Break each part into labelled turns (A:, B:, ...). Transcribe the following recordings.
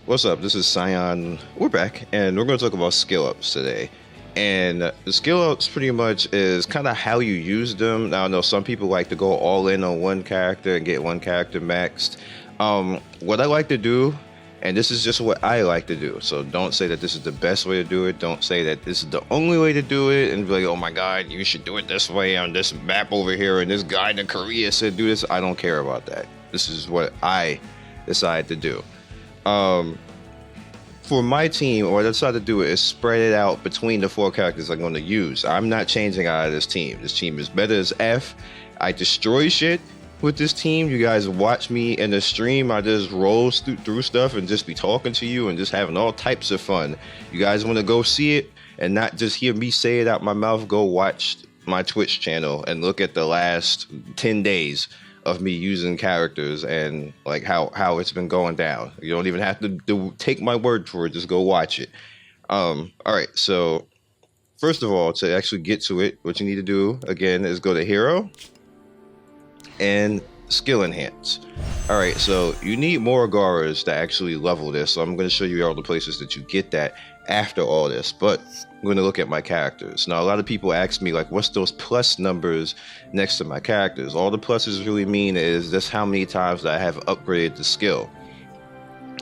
A: What's up? This is Scion. We're back, and we're going to talk about skill ups today. And the skill ups pretty much is kind of how you use them. Now, I know some people like to go all in on one character and get one character maxed. What I like to do, and this is just what I like to do, so don't say that this is the best way to do it. Don't say that this is the only way to do it, and be like, oh my god, you should do it this way on this map over here, and this guy in Korea said do this. I don't care about that. This is what I decide to do. For my team, what I decided to do is spread it out between the four characters I'm going to use. I'm not changing out of this team. This team is better as F. I destroy shit with this team. You guys watch me in the stream. I just roll through stuff and just be talking to you and just having all types of fun. You guys want to go see it and not just hear me say it out my mouth, go watch my Twitch channel and look at the last 10 days of me using characters and like how it's been going down. You don't even have to take my word for it, just go watch it. All right, so first of all, to actually get to it, what you need to do again is go to hero and skill enhance. All right, so you need Molagoras to actually level this, so I'm going to show you all the places that you get that after all this, but I'm going to look at my characters. Now, a lot of people ask me, like, what's those plus numbers next to my characters? All the pluses really mean is just how many times that I have upgraded the skill.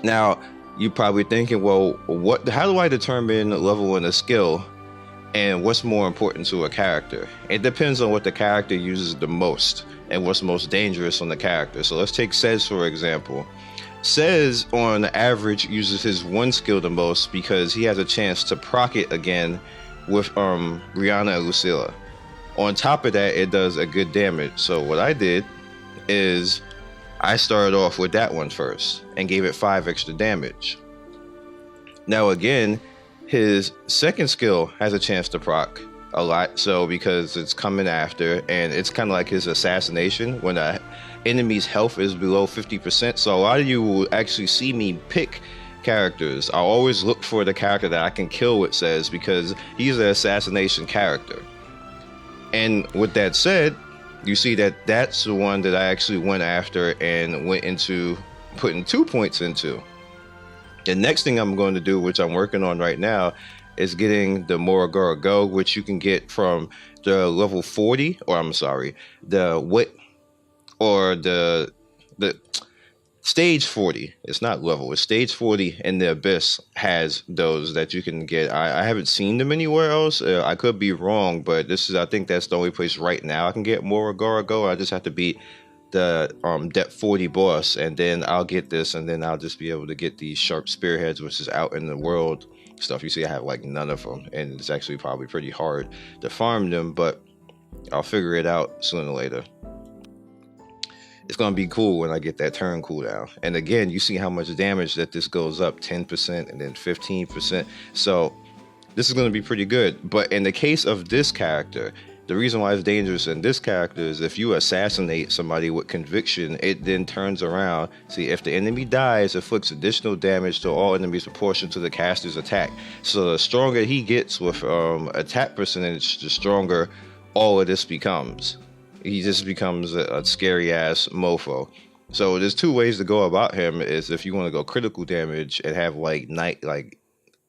A: Now, you're probably thinking, well, how do I determine level in a skill and what's more important to a character? It depends on what the character uses the most and what's most dangerous on the character. So let's take Sez, for example. Sez, on average, uses his one skill the most because he has a chance to proc it again with Rihanna and Lucilla. On top of that, it does a good damage. So what I did is I started off with that one first and gave it 5 extra damage. Now again, his second skill has a chance to proc a lot, so because it's coming after, and it's kind of like his assassination when a enemy's health is below 50%. So a lot of you will actually see me pick characters. I always look for the character that I can kill with Sez because he's an assassination character. And with that said, you see that that's the one that I actually went after and went into putting 2 points into. The next thing I'm going to do, which I'm working on right now, is getting the Molagora Go, which you can get from the level 40, or I'm sorry, the stage 40. It's not level, it's stage 40, and the Abyss has those that you can get. I haven't seen them anywhere else. I could be wrong, but I think that's the only place right now I can get Molagora Go. I just have to beat the depth 40 boss, and then I'll get this, and then I'll just be able to get these sharp spearheads, which is out in the world stuff. You see, I have like none of them, and it's actually probably pretty hard to farm them, but I'll figure it out sooner or later. It's going to be cool when I get that turn cooldown. And again, you see how much damage that this goes up, 10% and then 15%. So this is going to be pretty good. But in the case of this character, the reason why it's dangerous in this character is if you assassinate somebody with conviction, it then turns around. See, if the enemy dies, it inflicts additional damage to all enemies proportional to the caster's attack. So the stronger he gets with attack percentage, the stronger all of this becomes. He just becomes a scary ass mofo. So there's 2 ways to go about him. Is if you want to go critical damage and have like 90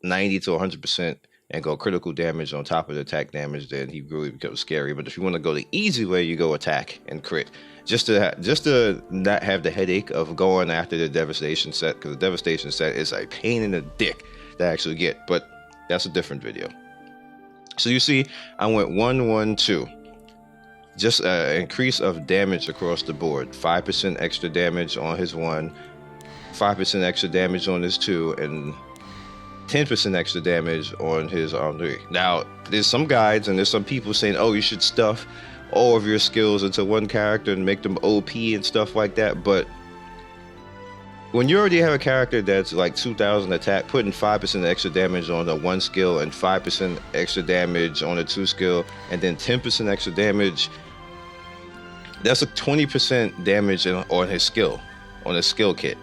A: to 100% and go critical damage on top of the attack damage, then he really becomes scary. But if you want to go the easy way, you go attack and crit, just to not have the headache of going after the devastation set, because the devastation set is a pain in the dick to actually get. But that's a different video. So you see, I went 1-1-2. Just an increase of damage across the board. 5% extra damage on his 1, 5% extra damage on his 2, and 10% extra damage on his 3. Now, there's some guides and there's some people saying, oh, you should stuff all of your skills into one character and make them OP and stuff like that. But when you already have a character that's like 2,000 attack, putting 5% extra damage on the 1 skill and 5% extra damage on the 2 skill, and then 10% extra damage, that's a 20% damage on his skill, on his skill kit.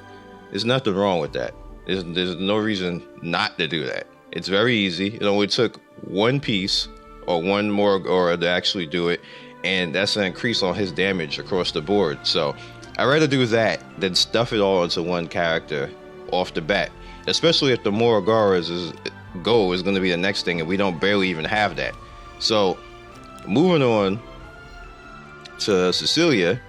A: There's nothing wrong with that. There's no reason not to do that. It's very easy. It only took 1 piece or 1 Molagora to actually do it, and that's an increase on his damage across the board. So I'd rather do that than stuff it all into one character off the bat. especially if the Molagora goal is going to be the next thing, and we don't barely even have that. So moving on to Cecilia,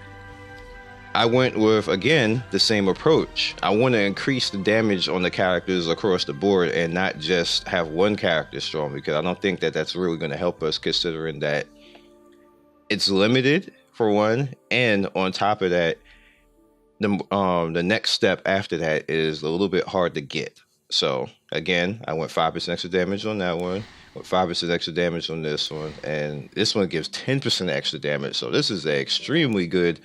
A: I went with, again, the same approach. I want to increase the damage on the characters across the board and not just have one character strong, because I don't think that that's really going to help us, considering that it's limited for one, and on top of that, the next step after that is a little bit hard to get. So again, I went 5% extra damage on that one, with 5% extra damage on this one, and this one gives 10% extra damage. So this is an extremely good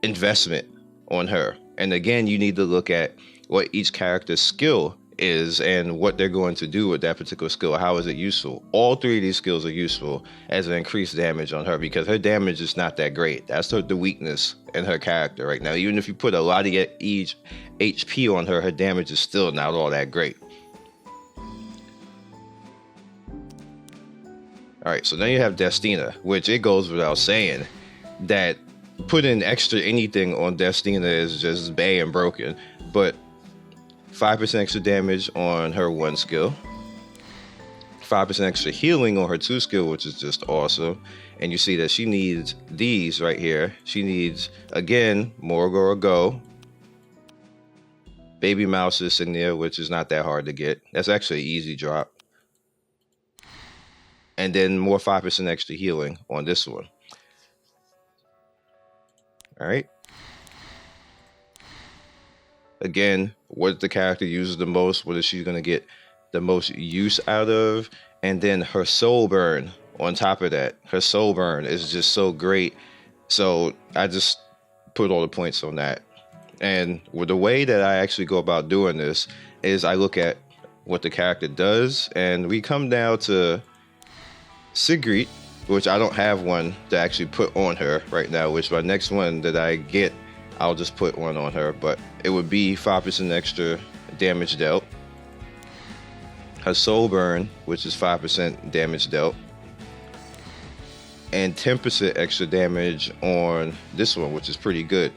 A: investment on her. And again, you need to look at what each character's skill is and what they're going to do with that particular skill. How is it useful? All three of these skills are useful as an increased damage on her, because her damage is not that great. That's the weakness in her character right now. Even if you put a lot of each HP on her, her damage is still not all that great. All right, so then you have Destina, which it goes without saying that putting extra anything on Destina is just bay and broken. But 5% extra damage on her 1 skill, 5% extra healing on her 2 skill, which is just awesome. And you see that she needs these right here. She needs, again, Molagora Go, Baby Mouse Insignia, which is not that hard to get. That's actually an easy drop. And then more 5% extra healing on this one. All right. Again, what the character uses the most, what is she going to get the most use out of? And then her soul burn on top of that. Her soul burn is just so great. So I just put all the points on that. And with the way that I actually go about doing this is I look at what the character does, and we come down to Sigrid, which I don't have one to actually put on her right now, which my next one that I get, I'll just put one on her, but it would be 5% extra damage dealt. Her soul burn, which is 5% damage dealt. And 10% extra damage on this one, which is pretty good.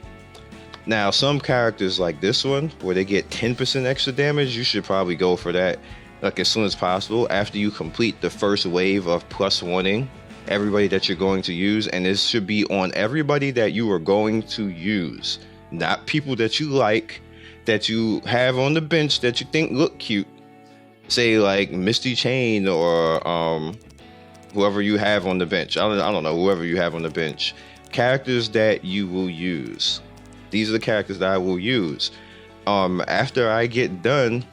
A: Now, some characters like this one, where they get 10% extra damage, you should probably go for that like as soon as possible after you complete the first wave of +1ing everybody that you're going to use. And this should be on everybody that you are going to use, not people that you like, that you have on the bench that you think look cute, say like Misty Chain or whoever you have on the bench. I don't know, whoever you have on the bench. Characters that you will use. These are the characters that I will use. After I get done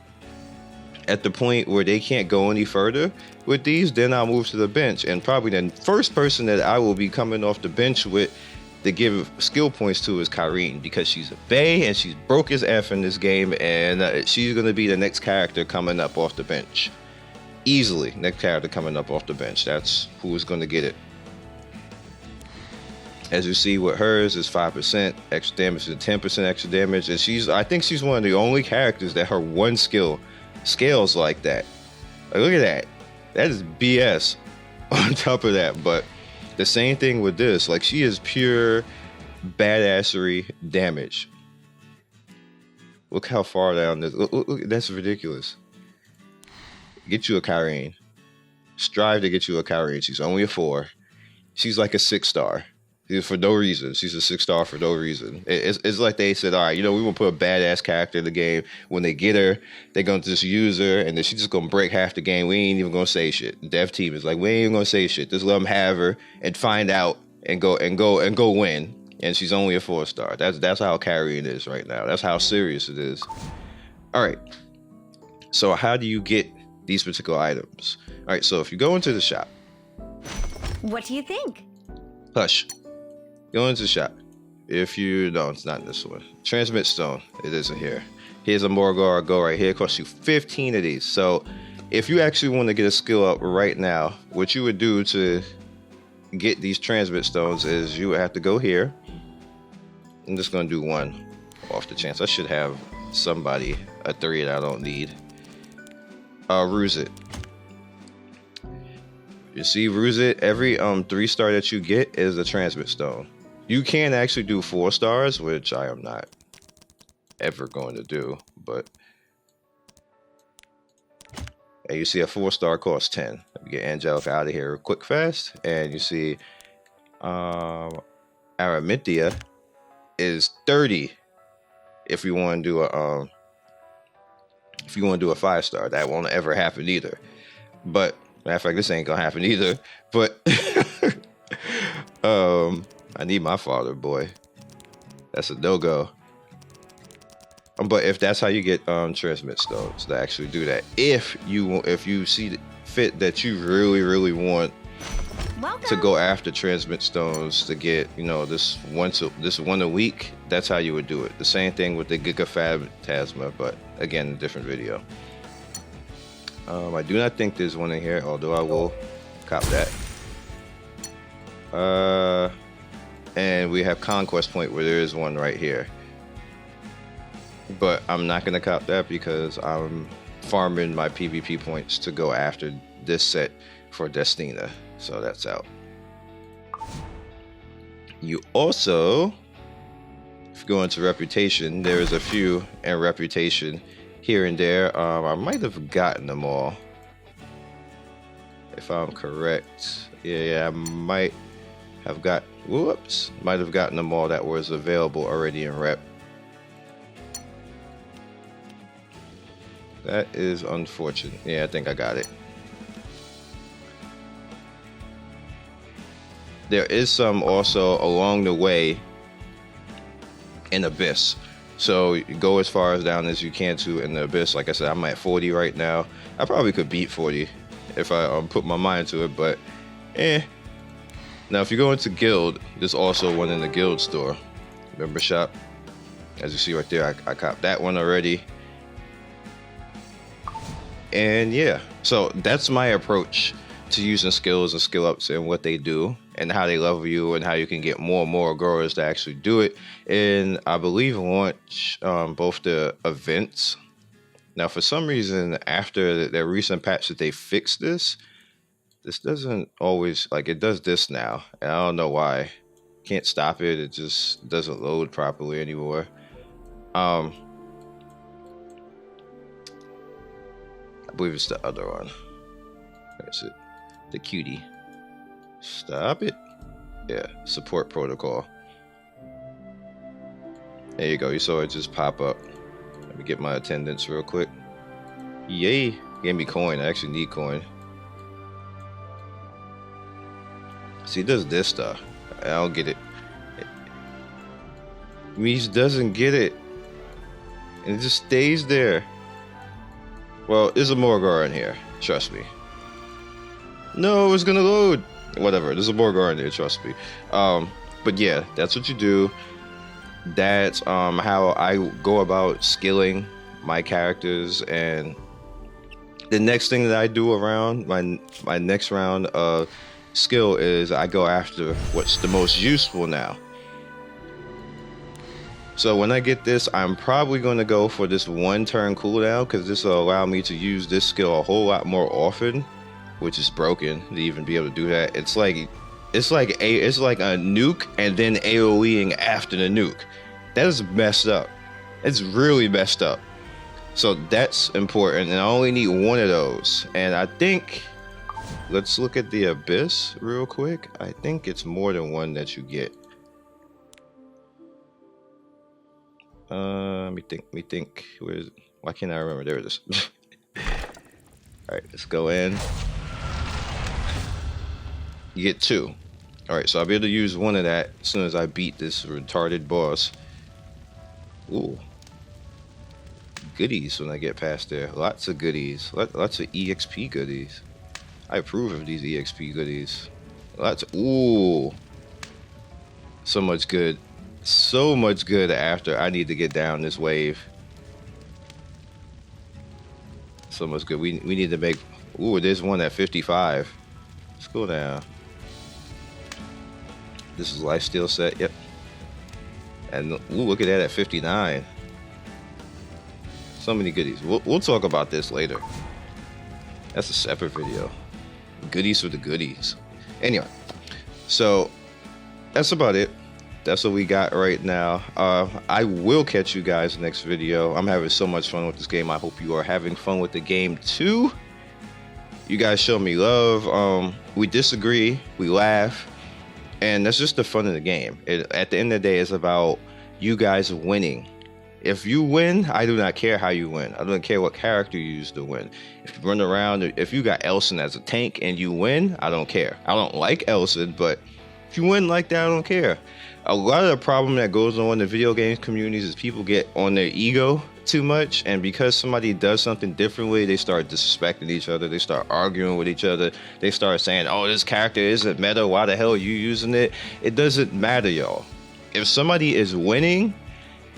A: at the point where they can't go any further with these, then I'll move to the bench. And probably the first person that I will be coming off the bench with to give skill points to is Kyrene, because she's a bae and she's broke as F in this game, and she's going to be the next character coming up off the bench. Easily, next character coming up off the bench. That's who is going to get it. As you see with hers is 5% extra damage and 10% extra damage. And I think she's one of the only characters that her 1 skill scales like that. Like, look at that. That is BS on top of that. But the same thing with this. Like, she is pure badassery damage. Look how far down this. Look, that's ridiculous. Get you a Kyrene. Strive to get you a Kyrene. She's only a 4. She's like a 6-star. For no reason. She's a 6-star for no reason. It's like they said, all right, we want to put a badass character in the game. When they get her, they're going to just use her, and then she's just going to break half the game. We ain't even going to say shit. The dev team is like, we ain't even going to say shit. Just let them have her and find out and go win. And she's only a 4-star. That's how carrying is right now. That's how serious it is. All right. So how do you get these particular items? All right. So if you go into the shop.
B: What do you think?
A: Hush. Go into the shop. No, it's not this one. Transmit stone. It isn't here. Here's a Molagora Go right here. It costs you 15 of these. So if you actually want to get a skill up right now, what you would do to get these transmit stones is you would have to go here. I'm just going to do 1 off the chance. I should have somebody, a 3 that I don't need. Ruse it. You see, Ruse it, every 3-star that you get is a transmit stone. You can actually do 4 stars, which I am not ever going to do, but And you see a 4-star costs 10. Let me get Angelica out of here quick fast. And you see Araminthia is 30 if you want to do a 5-star. That won't ever happen either. But matter of fact, this ain't gonna happen either. But I need my father, boy. That's a no-go. But if that's how you get transmit stones, to actually do that, if you see fit that you really want to go after transmit stones to get, you know, this one a week, that's how you would do it. The same thing with the Giga Phantasma, but again, a different video. I do not think there's one in here, although I will cop that. And we have Conquest Point where there is one right here. But I'm not going to cop that because I'm farming my PvP points to go after this set for Destina. So that's out. You also, if you go into Reputation, there's a few in Reputation here and there. I might have gotten them all, if I'm correct. Yeah, I might have might have gotten them all that was available already in Rep. That is unfortunate. Yeah, I think I got it. There is some also along the way in Abyss. So you go as far as down as you can to in the Abyss. Like I said, I'm at 40 right now. I probably could beat 40 if I put my mind to it, but Now, if you go into Guild, there's also one in the Guild store. Member shop. As you see right there, I copped that one already. And yeah, so that's my approach to using skills and skill ups and what they do and how they level you and how you can get more and more growers to actually do it. And I believe launch both the events. Now, for some reason, after their recent patch that they fixed this doesn't always, like, it does this now. And I don't know why. Can't stop it. It just doesn't load properly anymore. I believe it's the other one. That's it. The cutie. Stop it. Yeah, support protocol. There you go. You saw it just pop up. Let me get my attendance real quick. Yay. Gave me coin. I actually need coin. See, it does this stuff. I don't get it. Mies doesn't get it. And it just stays there. Well, there's a Molagora in here. Trust me. No, it's gonna load. Whatever. There's a Molagora in there. Trust me. But yeah, that's what you do. That's how I go about skilling my characters. And the next thing that I do around my next round of skill is I go after what's the most useful now. So when I get this, I'm probably going to go for this 1-turn cooldown because this will allow me to use this skill a whole lot more often, which is broken to even be able to do that. It's like a nuke and then AoEing after the nuke. That is messed up. It's really messed up. So that's important, and I only need one of those. And I think, let's look at the Abyss real quick. I think it's more than one that you get. Let me think. Why can't I remember? There it is. Alright, let's go in. You get 2. Alright, so I'll be able to use one of that as soon as I beat this retarded boss. Ooh. Goodies when I get past there. Lots of goodies. Lots of EXP goodies. I approve of these EXP goodies. Ooh. So much good. So much good after I need to get down this wave. So much good. We need to make... Ooh, there's one at 55. Let's go down. This is lifesteal set. Yep. And ooh, look at that at 59. So many goodies. We'll talk about this later. That's a separate video. Goodies for the goodies. Anyway, so that's about it. That's what we got right now. I will catch you guys next video. I'm having so much fun with this game. I hope you are having fun with the game too. You guys show me love. We disagree, we laugh, and that's just the fun of the game. At the end of the day, it's about you guys winning. If you win, I do not care how you win. I don't care what character you use to win. If you run around, if you got Elson as a tank and you win, I don't care. I don't like Elson, but if you win like that, I don't care. A lot of the problem that goes on in the video games communities is people get on their ego too much, and because somebody does something differently, they start disrespecting each other, they start arguing with each other, they start saying, oh, this character isn't meta, why the hell are you using it? It doesn't matter, y'all. If somebody is winning,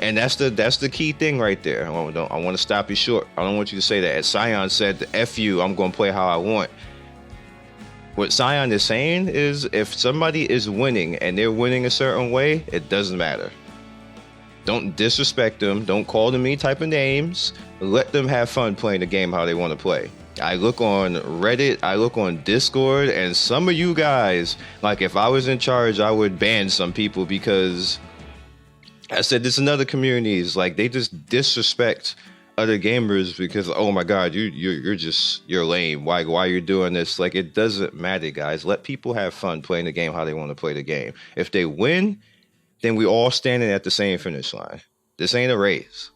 A: and that's the key thing right there. I want to stop you short. I don't want you to say that. As Scion said, F you, I'm going to play how I want. What Scion is saying is, if somebody is winning and they're winning a certain way, it doesn't matter. Don't disrespect them. Don't call them any type of names. Let them have fun playing the game how they want to play. I look on Reddit, I look on Discord, and some of you guys, like if I was in charge, I would ban some people because I said this in other communities, like they just disrespect other gamers because, oh my god, you're lame. Why you're doing this? Like, it doesn't matter, guys. Let people have fun playing the game how they want to play the game. If they win, then we all standing at the same finish line. This ain't a race.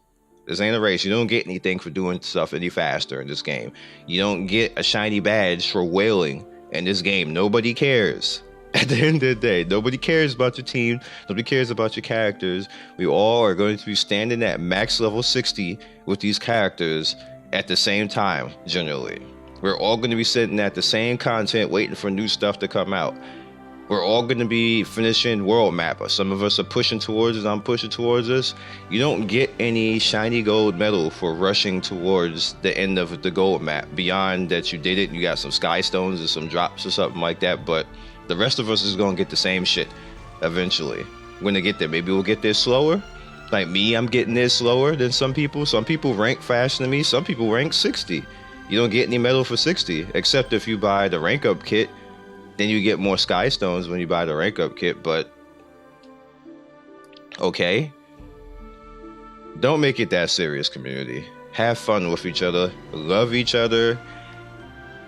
A: This ain't a race. You don't get anything for doing stuff any faster in this game. You don't get a shiny badge for wailing in this game. Nobody cares. At the end of the day, nobody cares about your team. Nobody cares about your characters. We all are going to be standing at max level 60 with these characters at the same time, generally. We're all going to be sitting at the same content waiting for new stuff to come out. We're all going to be finishing world map. Some of us are pushing towards us. I'm pushing towards us. You don't get any shiny gold medal for rushing towards the end of the gold map. Beyond that, you did it. You got some sky stones or some drops or something like that. But the rest of us is going to get the same shit eventually. We're going to get there. Maybe we'll get there slower. Like me, I'm getting there slower than some people. Some people rank faster than me. Some people rank 60. You don't get any medal for 60, except if you buy the rank up kit. Then you get more sky stones when you buy the rank up kit, but okay. Don't make it that serious, community. Have fun with each other. Love each other.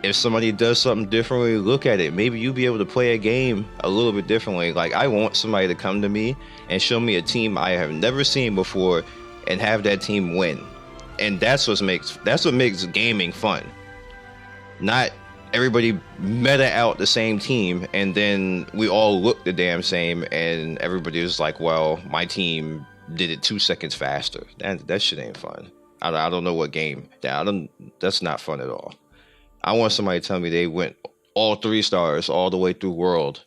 A: If somebody does something differently, look at it. Maybe you'll be able to play a game a little bit differently. Like, I want somebody to come to me and show me a team I have never seen before and have that team win. And that's what makes gaming fun. Not everybody meta out the same team and then we all look the damn same and everybody was like, well, my team did it 2 seconds faster. That shit ain't fun. I don't know what game. That's not fun at all. I want somebody to tell me they went all 3 stars all the way through world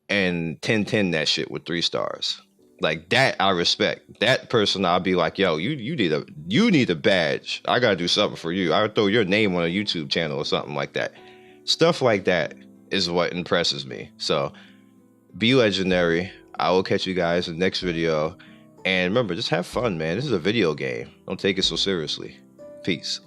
A: and 10-10 that shit with 3 stars. Like that, I respect. That person, I'll be like, yo, you need a badge. I gotta do something for you. I would throw your name on a YouTube channel or something like that. Stuff like that is what impresses me. So be legendary. I will catch you guys in the next video. And remember, just have fun, man. This is a video game. Don't take it so seriously. Peace.